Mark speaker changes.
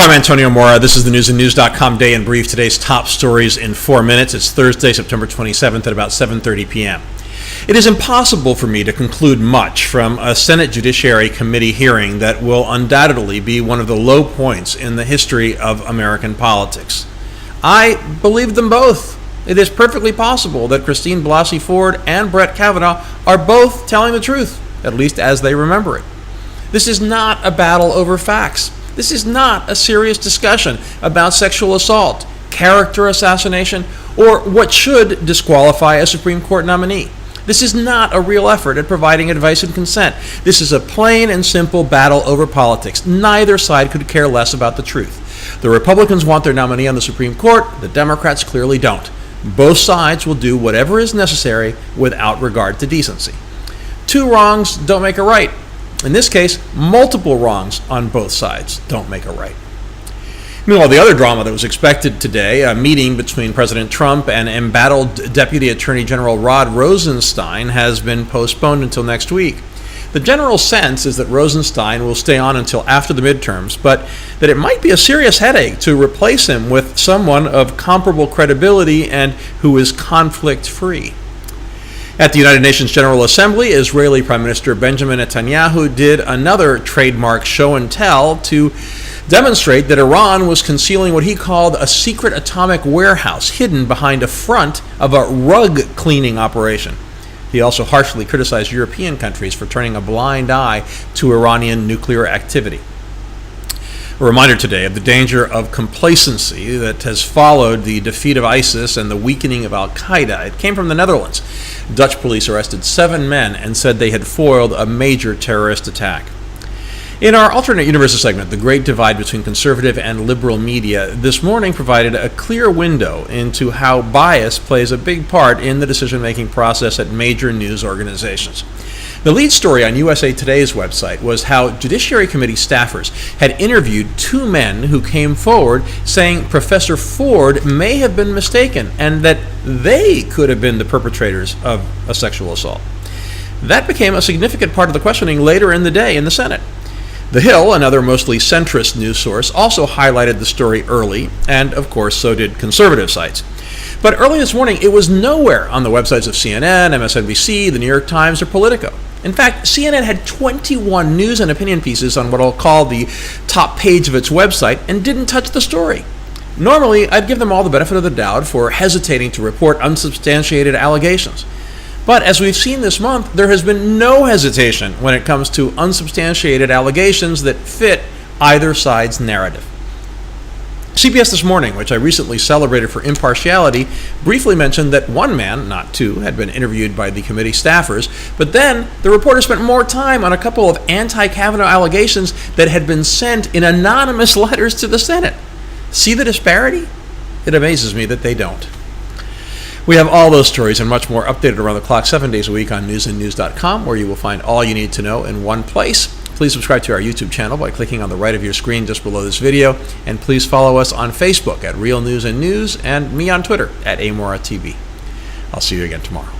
Speaker 1: Hello, I'm Antonio Mora. This is the newsandnews.com Day in Brief. Today's top stories in 4 minutes. It's Thursday, September 27th at about 7:30 p.m. It is impossible for me to conclude much from a Senate Judiciary Committee hearing that will undoubtedly be one of the low points in the history of American politics. I believe them both. It is perfectly possible that Christine Blasey Ford and Brett Kavanaugh are both telling the truth, at least as they remember it. This is not a battle over facts. This is not a serious discussion about sexual assault, character assassination, or what should disqualify a Supreme Court nominee. This is not a real effort at providing advice and consent. This is a plain and simple battle over politics. Neither side could care less about the truth. The Republicans want their nominee on the Supreme Court. The Democrats clearly don't. Both sides will do whatever is necessary without regard to decency. Two wrongs don't make a right. In this case, multiple wrongs on both sides don't make a right. Meanwhile, the other drama that was expected today, a meeting between President Trump and embattled Deputy Attorney General Rod Rosenstein, has been postponed until next week. The general sense is that Rosenstein will stay on until after the midterms, but that it might be a serious headache to replace him with someone of comparable credibility and who is conflict-free. At the United Nations General Assembly, Israeli Prime Minister Benjamin Netanyahu did another trademark show and tell to demonstrate that Iran was concealing what he called a secret atomic warehouse hidden behind a front of a rug cleaning operation. He also harshly criticized European countries for turning a blind eye to Iranian nuclear activity. A reminder today of the danger of complacency that has followed the defeat of ISIS and the weakening of al-Qaeda. It came from the Netherlands. Dutch police arrested 7 men and said they had foiled a major terrorist attack. In our alternate universes segment, The Great Divide Between Conservative and Liberal Media, this morning provided a clear window into how bias plays a big part in the decision-making process at major news organizations. The lead story on USA Today's website was how Judiciary Committee staffers had interviewed 2 men who came forward saying Professor Ford may have been mistaken and that they could have been the perpetrators of a sexual assault. That became a significant part of the questioning later in the day in the Senate. The Hill, another mostly centrist news source, also highlighted the story early, and of course so did conservative sites. But early this morning, it was nowhere on the websites of CNN, MSNBC, The New York Times, or Politico. In fact, CNN had 21 news and opinion pieces on what I'll call the top page of its website and didn't touch the story. Normally, I'd give them all the benefit of the doubt for hesitating to report unsubstantiated allegations. But as we've seen this month, there has been no hesitation when it comes to unsubstantiated allegations that fit either side's narrative. CBS This Morning, which I recently celebrated for impartiality, briefly mentioned that 1 man, not 2, had been interviewed by the committee staffers, but then the reporter spent more time on a couple of anti-Kavanaugh allegations that had been sent in anonymous letters to the Senate. See the disparity? It amazes me that they don't. We have all those stories and much more updated around the clock 7 days a week on newsandnews.com, where you will find all you need to know in one place. Please subscribe to our YouTube channel by clicking on the right of your screen just below this video, and please follow us on Facebook at Real News and News, and me on Twitter at AMoraTV. I'll see you again tomorrow.